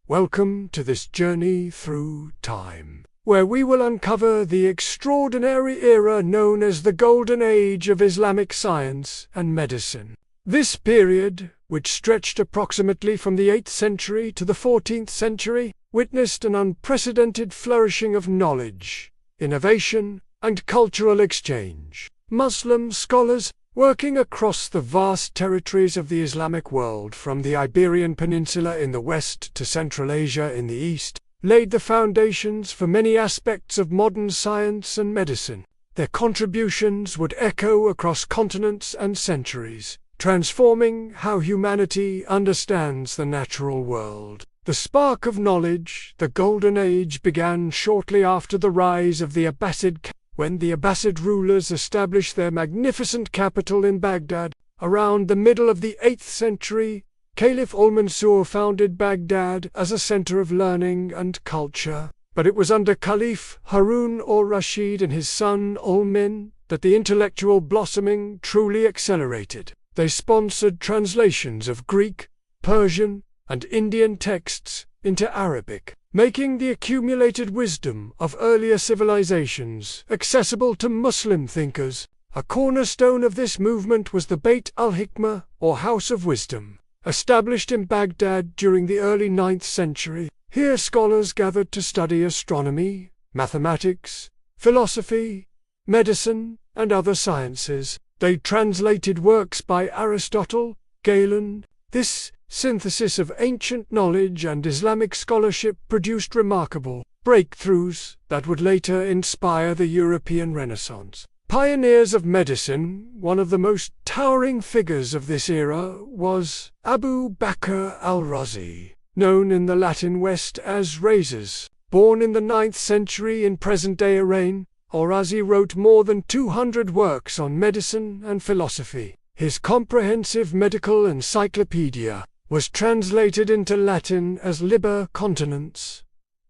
Welcome to this journey through time, where we will uncover the extraordinary era known as the Golden Age of Islamic science and medicine. This period, which stretched approximately from the 8th century to the 14th century, witnessed an unprecedented flourishing of knowledge, innovation, and cultural exchange. Muslim scholars, working across the vast territories of the Islamic world from the Iberian Peninsula in the west to Central Asia in the east, laid the foundations for many aspects of modern science and medicine. Their contributions would echo across continents and centuries, transforming how humanity understands the natural world. The spark of knowledge, the Golden Age, began shortly after the rise of the Abbasid Caliph, when the Abbasid rulers established their magnificent capital in Baghdad. Around the middle of the 8th century, Caliph al-Mansur founded Baghdad as a center of learning and culture. But it was under Caliph Harun al-Rashid and his son al-Min that the intellectual blossoming truly accelerated. They sponsored translations of Greek, Persian, and Indian texts into Arabic, making the accumulated wisdom of earlier civilizations accessible to Muslim thinkers. A cornerstone of this movement was the Beit al-Hikmah, or House of Wisdom, established in Baghdad during the early 9th century. Here scholars gathered to study astronomy, mathematics, philosophy, medicine, and other sciences. They translated works by Aristotle, Galen. This synthesis of ancient knowledge and Islamic scholarship produced remarkable breakthroughs that would later inspire the European Renaissance. Pioneers of medicine, one of the most towering figures of this era was Abu Bakr al-Razi, known in the Latin West as Rhazes. Born in the 9th century in present-day Iran, Al-Razi wrote more than 200 works on medicine and philosophy. His comprehensive medical encyclopedia was translated into Latin as Liber Continens,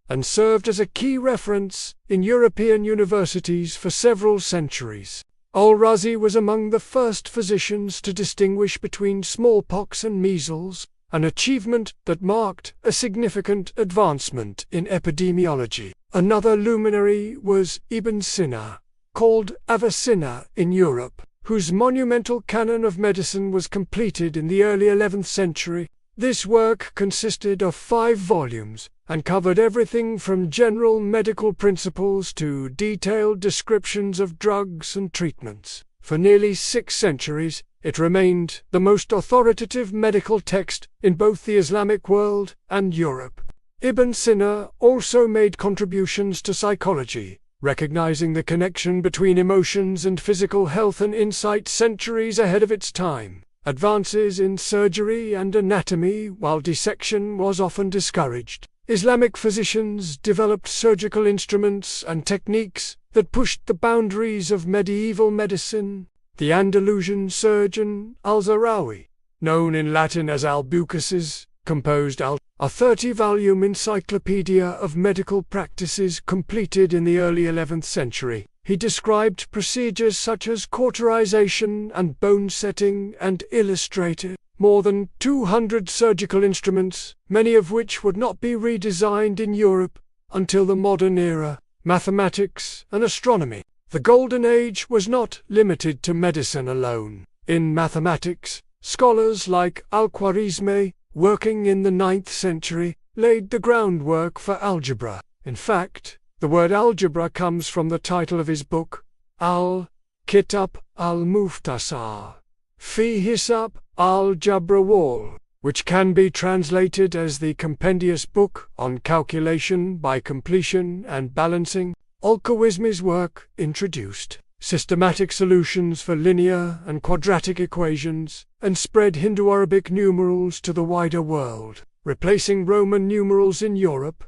and served as a key reference in European universities for several centuries. Al-Razi was among the first physicians to distinguish between smallpox and measles, an achievement that marked a significant advancement in epidemiology. Another luminary was Ibn Sina, called Avicenna in Europe, whose monumental canon of medicine was completed in the early 11th century. This work consisted of 5 volumes, and covered everything from general medical principles to detailed descriptions of drugs and treatments. For nearly 6 centuries, it remained the most authoritative medical text in both the Islamic world and Europe. Ibn Sina also made contributions to psychology, recognizing the connection between emotions and physical health and insight centuries ahead of its time. Advances in surgery and anatomy, while dissection was often discouraged, Islamic physicians developed surgical instruments and techniques that pushed the boundaries of medieval medicine. The Andalusian surgeon Al-Zahrawi, known in Latin as Albucasis, composed a 30-volume encyclopedia of medical practices completed in the early 11th century. He described procedures such as cauterization and bone setting and illustrated more than 200 surgical instruments, many of which would not be redesigned in Europe until the modern era. Mathematics and astronomy. The Golden Age was not limited to medicine alone. In mathematics, scholars like Al-Khwarizmi, working in the 9th century, laid the groundwork for algebra. In fact, the word algebra comes from the title of his book, Al-Kitab al-Muftasar, fi Hisab al-Jabra wal, which can be translated as the compendious book on calculation by completion and balancing. Al-Khwarizmi's work introduced systematic solutions for linear and quadratic equations, and spread Hindu-Arabic numerals to the wider world, replacing Roman numerals in Europe.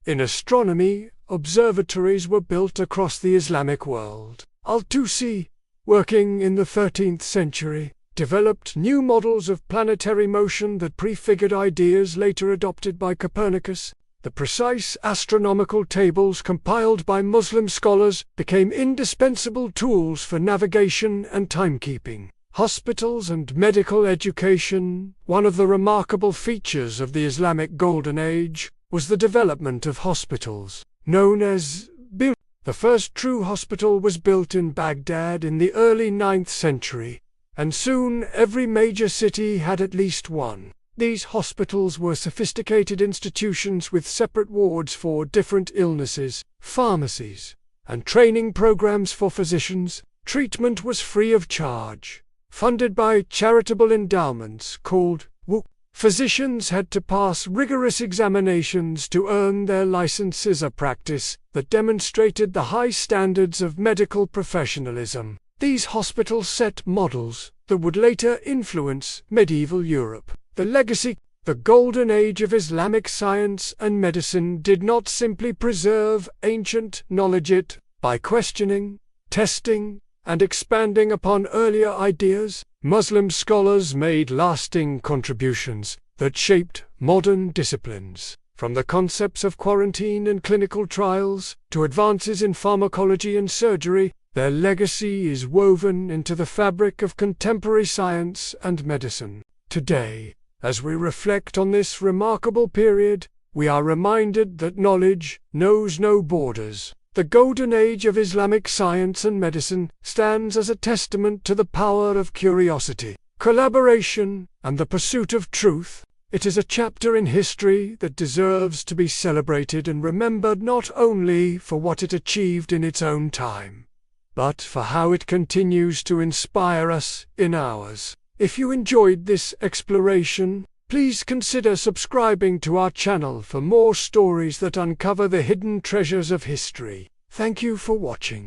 In astronomy, observatories were built across the Islamic world. Al-Tusi, working in the 13th century, developed new models of planetary motion that prefigured ideas later adopted by Copernicus. The precise astronomical tables compiled by Muslim scholars became indispensable tools for navigation and timekeeping. Hospitals and medical education. One of the remarkable features of the Islamic Golden Age was the development of hospitals, known as build. The first true hospital was built in Baghdad in the early 9th century, and soon every major city had at least one. These hospitals were sophisticated institutions with separate wards for different illnesses, pharmacies, and training programs for physicians. Treatment was free of charge, funded by charitable endowments called waqf. Physicians had to pass rigorous examinations to earn their licenses, a practice that demonstrated the high standards of medical professionalism. These hospitals set models that would later influence medieval Europe. The legacy, the golden age of Islamic science and medicine, did not simply preserve ancient knowledge. It, by questioning, testing, and expanding upon earlier ideas, Muslim scholars made lasting contributions that shaped modern disciplines. From the concepts of quarantine and clinical trials to advances in pharmacology and surgery, their legacy is woven into the fabric of contemporary science and medicine. Today, as we reflect on this remarkable period, we are reminded that knowledge knows no borders. The golden age of Islamic science and medicine stands as a testament to the power of curiosity, collaboration, and the pursuit of truth. It is a chapter in history that deserves to be celebrated and remembered, not only for what it achieved in its own time, but for how it continues to inspire us in ours. If you enjoyed this exploration, please consider subscribing to our channel for more stories that uncover the hidden treasures of history. Thank you for watching.